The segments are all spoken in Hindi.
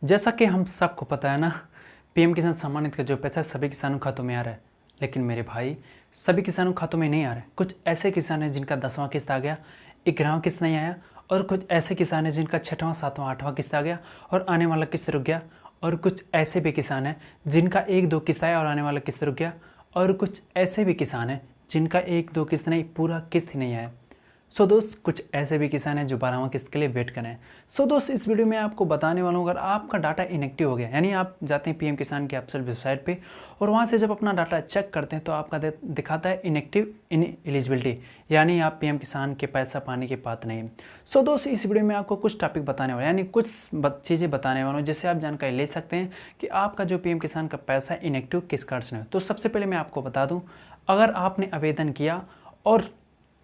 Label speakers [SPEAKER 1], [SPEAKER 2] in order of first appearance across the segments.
[SPEAKER 1] जैसा कि हम सबको पता है ना, पीएम किसान सम्मान निधि का जो पैसा है सभी किसानों के खातों में आ रहा है। लेकिन मेरे भाई, सभी किसानों के खातों में नहीं आ रहा है। कुछ ऐसे किसान हैं जिनका 10वां किस्त आ गया, 11वां किस्त नहीं आया, और कुछ ऐसे किसान हैं जिनका 6वां 7वां 8वां किस्त आ गया और आने वाला किस्त रुक गया। और कुछ ऐसे भी किसान हैं जिनका 1-2 किस्त आया और आने वाला किस्त रुक गया। और कुछ ऐसे भी किसान हैं जिनका 1-2 किस्त नहीं, पूरा किस्त ही नहीं आया। सो दोस्त, कुछ ऐसे भी किसान हैं जो 12वां किस्त के लिए वेट कर रहे हैं। सो दोस्त, इस वीडियो में आपको बताने वाला हूँ, अगर आपका डाटा इनएक्टिव हो गया, यानी आप जाते हैं पीएम किसान की ऑफिशियल वेबसाइट पे और वहाँ से जब अपना डाटा चेक करते हैं तो आपका दिखाता है इनएक्टिव इन एलिजिबिलिटी, यानी आप पीएम किसान के पैसा पाने के पात्र नहीं। सो दोस्त, इस वीडियो में आपको कुछ टॉपिक बताने वाला, यानी कुछ चीज़ें बताने वाला हूँ जिससे आप जानकारी ले सकते हैं कि आपका जो पीएम किसान का पैसा इनएक्टिव किस कारण से है। तो सबसे पहले मैं आपको बता दूँ, अगर आपने आवेदन किया और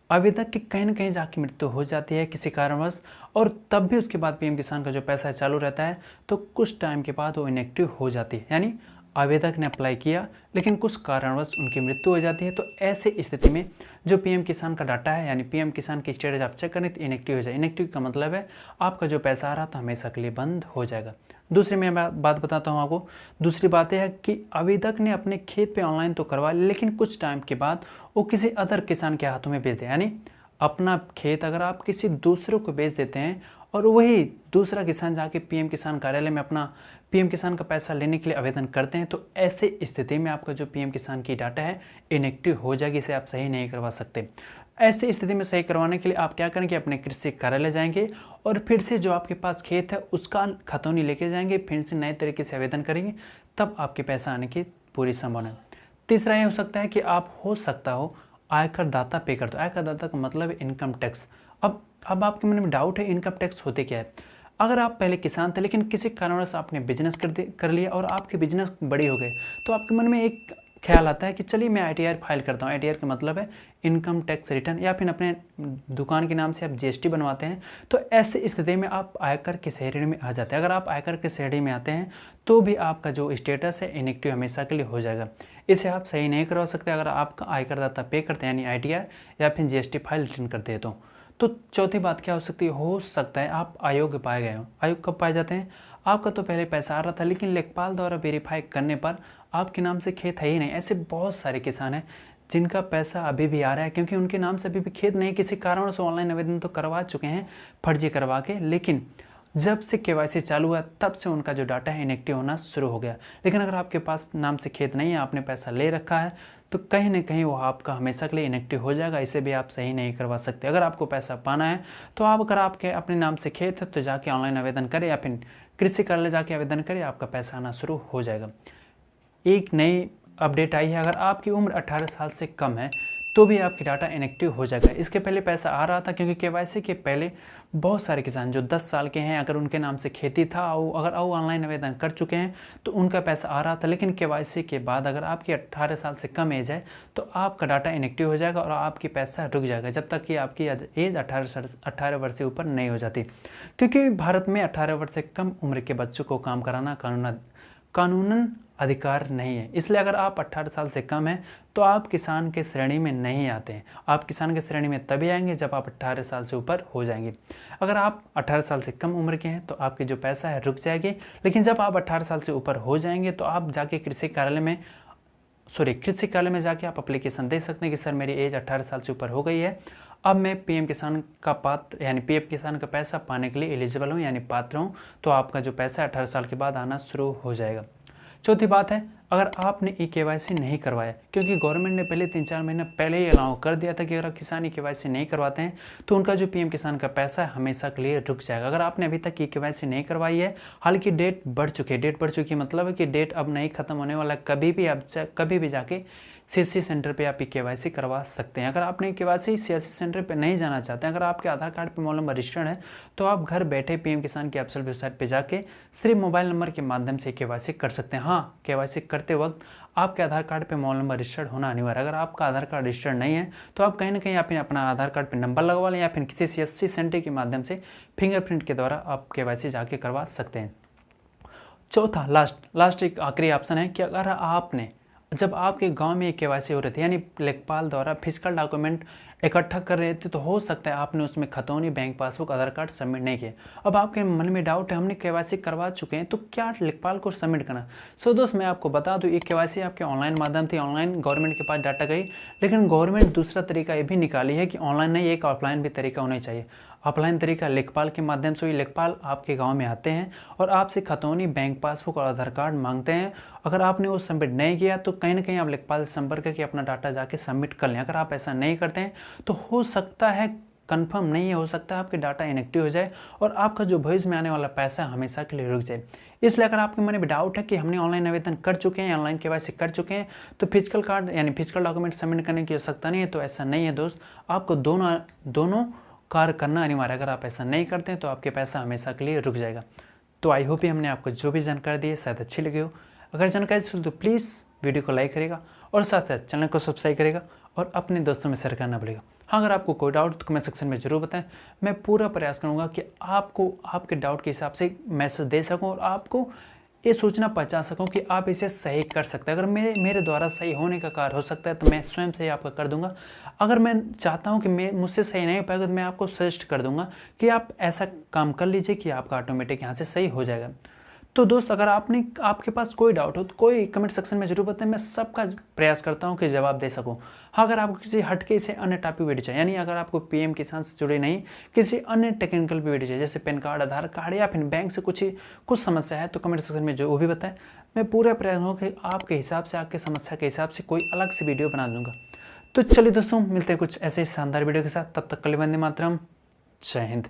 [SPEAKER 1] आवेदक की कहीं ना कहीं जाके मृत्यु हो जाती है किसी कारणवश, और तब भी उसके बाद पीएम किसान का जो पैसा है चालू रहता है, तो कुछ टाइम के बाद वो इनएक्टिव हो जाती है। यानी आवेदक ने अप्लाई किया लेकिन कुछ कारणवश उनकी मृत्यु हो जाती है, तो ऐसे स्थिति में जो पीएम किसान का डाटा है, यानी पीएम किसान की स्टेटस आप चेक करें तो इनएक्टिव हो जाए। इनएक्टिव का मतलब है आपका जो पैसा आ रहा था हमेशा के लिए बंद हो जाएगा। दूसरी मैं बात बताता हूँ आपको। दूसरी बात यह है कि आवेदक ने अपने खेत पे ऑनलाइन तो करवा लिया, लेकिन कुछ टाइम के बाद वो किसी अदर किसान के हाथों में बेच दे। यानी अपना खेत अगर आप किसी दूसरे को बेच देते हैं और वही दूसरा किसान जाके पीएम किसान कार्यालय में अपना पीएम किसान का पैसा लेने के लिए आवेदन करते हैं, तो ऐसे स्थिति में आपका जो पीएम किसान की डाटा है इनएक्टिव हो जाएगी, इसे आप सही नहीं करवा सकते। ऐसी स्थिति में सही करवाने के लिए आप क्या करेंगे, अपने कृषि कार्यालय जाएंगे और फिर से जो आपके पास खेत है उसका खतौनी लेके जाएंगे, फिर से नए तरीके से आवेदन करेंगे, तब आपके पैसा आने की पूरी संभावना है। तीसरा ये हो सकता है कि आप हो सकता हो आयकर दाता पे कर दो। आयकर दाता का मतलब है इनकम टैक्स। अब आपके मन में डाउट है इनकम टैक्स होते क्या है। अगर आप पहले किसान थे लेकिन किसी कारणवश आपने बिजनेस कर लिया और आपके बिजनेस बड़ी हो गए, तो आपके मन में एक ख्याल आता है कि चलिए मैं आईटीआर फाइल करता हूँ। आईटीआर का मतलब है इनकम टैक्स रिटर्न, या फिर अपने दुकान के नाम से आप जीएसटी बनवाते हैं। तो ऐसी स्थिति में आप आयकर की श्रेणी में आ जाते हैं। अगर आप आयकर की श्रेणी में आते हैं तो भी आपका जो स्टेटस है इनएक्टिव हमेशा के लिए हो जाएगा। इसे आप सही नहीं करवा सकते अगर आपका आयकर दाता पे करते हैं, यानी आईटीआर या फिर जीएसटी फाइल रिटर्न करते हैं तो चौथी बात क्या हो सकती है, हो सकता है आप अयोग्य पाए गए हो। अयोग्य कब पाए जाते हैं, आपका तो पहले पैसा आ रहा था लेकिन लेखपाल द्वारा वेरीफाई करने पर आपके नाम से खेत है ही नहीं। ऐसे बहुत सारे किसान हैं जिनका पैसा अभी भी आ रहा है क्योंकि उनके नाम से अभी भी खेत नहीं, किसी कारण से ऑनलाइन आवेदन तो करवा चुके हैं फर्जी करवा के, लेकिन जब से केवाईसी चालू हुआ तब से उनका जो डाटा है इनएक्टिव होना शुरू हो गया। लेकिन अगर आपके पास नाम से खेत नहीं है, आपने पैसा ले रखा है, तो कहीं ना कहीं वो आपका हमेशा के लिए इनएक्टिव हो जाएगा। इसे भी आप सही नहीं करवा सकते। अगर आपको पैसा पाना है तो आप अगर आपके अपने नाम से खेत है तो जाके ऑनलाइन आवेदन करें या फिर कृषि कार्यालय जाके आवेदन करें, आपका पैसा आना शुरू हो जाएगा। एक नई अपडेट आई है, अगर आपकी उम्र 18 साल से कम है तो भी आपकी डाटा इनएक्टिव हो जाएगा। इसके पहले पैसा आ रहा था क्योंकि केवाईसी के पहले बहुत सारे किसान जो 10 साल के हैं, अगर उनके नाम से खेती था और अगर वो ऑनलाइन आवेदन कर चुके हैं तो उनका पैसा आ रहा था। लेकिन केवाईसी के बाद अगर आपकी 18 साल से कम एज है तो आपका डाटा इनएक्टिव हो जाएगा और आपकी पैसा रुक जाएगा जब तक कि आपकी एज 18 वर्ष से ऊपर नहीं हो जाती, क्योंकि भारत में 18 वर्ष से कम उम्र के बच्चों को काम कराना कानूनन अधिकार नहीं है। इसलिए अगर आप 18 साल से कम हैं तो आप किसान के श्रेणी में नहीं आते हैं। आप किसान के श्रेणी में तभी आएंगे जब आप 18 साल से ऊपर हो जाएंगे। अगर आप 18 साल से कम उम्र के हैं तो आपकी जो पैसा है रुक जाएगी, लेकिन जब आप 18 साल से ऊपर हो जाएंगे तो आप जाके कृषि कार्यालय में जाके आप एप्लीकेशन दे सकते हैं कि सर मेरी एज 18 साल से ऊपर हो गई है, अब मैं पीएम किसान का पात्र यानी पीएम किसान का पैसा पाने के लिए एलिजिबल हूँ यानी पात्र हूँ, तो आपका जो पैसा 18 साल के बाद आना शुरू हो जाएगा। चौथी बात है, अगर आपने ई केवाईसी नहीं करवाया, क्योंकि गवर्नमेंट ने पहले 3-4 महीने पहले ही अलाउ कर दिया था कि अगर किसान ई केवाईसी नहीं करवाते हैं तो उनका जो पीएम किसान का पैसा है हमेशा के लिए रुक जाएगा। अगर आपने अभी तक ई केवाईसी नहीं करवाई है, हालांकि डेट बढ़ चुकी मतलब है कि डेट अब नहीं खत्म होने वाला, कभी भी जाके सीएससी सेंटर पे आप ई केवाईसी करवा सकते हैं। अगर आपने केवाईसी सीएससी सेंटर पे नहीं जाना चाहते हैं, अगर आपके आधार कार्ड पे मोबाइल नंबर रजिस्टर्ड है, तो आप घर बैठे पीएम किसान की ऑफिशियल वेबसाइट पे जाके सिर्फ मोबाइल नंबर के माध्यम से केवाईसी कर सकते हैं। हाँ, केवाईसी करते वक्त आपके आधार कार्ड पे मोबाइल नंबर रजिस्टर्ड होना अनिवार्य है। अगर आपका आधार कार्ड रजिस्टर्ड नहीं है तो आप कहीं ना कहीं अपना आधार कार्ड पर नंबर लगवा लें या फिर किसी सीएससी सेंटर के माध्यम से फिंगरप्रिंट के द्वारा आप केवाईसी जाके करवा सकते हैं। चौथा लास्ट एक आखिरी ऑप्शन है कि अगर आपने जब आपके गांव में केवाईसी हो रही थी, यानी लेखपाल द्वारा फिजिकल डॉक्यूमेंट इकट्ठा कर रहे थे, तो हो सकता है आपने उसमें खतौनी, बैंक पासबुक, आधार कार्ड सबमिट नहीं किए। अब आपके मन में डाउट है, हमने केवाईसी करवा चुके हैं तो क्या लेखपाल को सबमिट करना। सो दोस्त मैं आपको बता दूं, ये केवाईसी आपके ऑनलाइन माध्यम थी, ऑनलाइन गवर्नमेंट के पास डाटा गई, लेकिन गवर्नमेंट दूसरा तरीका ये भी निकाली है कि ऑनलाइन नहीं, एक ऑफलाइन भी तरीका होना चाहिए। ऑफलाइन तरीका लेखपाल के माध्यम से हुई। लेखपाल आपके गांव में आते हैं और आपसे खतौनी, बैंक पासबुक और आधार कार्ड मांगते हैं। अगर आपने वो सबमिट नहीं किया तो कहीं ना कहीं आप लेखपाल से संपर्क करके अपना डाटा जाके सबमिट कर लें। अगर आप ऐसा नहीं करते हैं तो हो सकता है, कंफर्म नहीं है, हो सकता है आपके डाटा इनएक्टिव हो जाए और आपका जो भविष्य में आने वाला पैसा हमेशा के लिए रुक जाए। इसलिए अगर आपके मन में डाउट है कि हमने ऑनलाइन आवेदन कर चुके हैं, ऑनलाइन केवाईसी कर चुके हैं, तो फिजिकल कार्ड यानी फिजिकल डॉक्यूमेंट सबमिट करने की आवश्यकता नहीं है, तो ऐसा नहीं है दोस्त। आपको दोनों कार्य करना अनिवार्य है। अगर आप ऐसा नहीं करते हैं तो आपके पैसा हमेशा के लिए रुक जाएगा। तो आई होप हमने आपको जो भी जानकारी दी है शायद अच्छी लगी हो। अगर जानकारी अच्छी तो प्लीज़ वीडियो को लाइक करेगा और साथ साथ चैनल को सब्सक्राइब करेगा और अपने दोस्तों में शेयर करना भूलेगा। हाँ, अगर आपको कोई डाउट तो कमेंट सेक्शन में जरूर बताएं। मैं पूरा प्रयास करूँगा कि आपको आपके डाउट के हिसाब से मैसेज दे सकूँ और आपको ये सूचना पहुंचा सकूं कि आप इसे सही कर सकते हैं। अगर मेरे द्वारा सही होने का कार्य हो सकता है तो मैं स्वयं से ही आपका कर दूंगा। अगर मैं चाहता हूं कि मुझसे सही नहीं हो पाएगा तो मैं आपको सजेस्ट कर दूंगा कि आप ऐसा काम कर लीजिए कि आपका ऑटोमेटिक यहाँ से सही हो जाएगा। तो दोस्त अगर आपके पास कोई डाउट हो तो कोई कमेंट सेक्शन में जरूर बताएं, मैं सबका प्रयास करता हूं कि जवाब दे सकूं। हाँ, अगर आपको किसी हटके से अन्य टॉपिक वीडियो चाहिए, यानी अगर आपको पीएम किसान से जुड़े नहीं किसी अन्य टेक्निकल वीडियो चाहिए, जैसे पैन कार्ड, आधार कार्ड या फिर बैंक से कुछ समस्या है, तो कमेंट सेक्शन में जो वो भी बताएं। मैं पूरा प्रयास हो कि आपके हिसाब से, आपके समस्या के हिसाब से कोई अलग से वीडियो बना दूंगा। तो चलिए दोस्तों, मिलते हैं कुछ ऐसे शानदार वीडियो के साथ। तब तक के लिए वंदे मातरम, जय हिंद।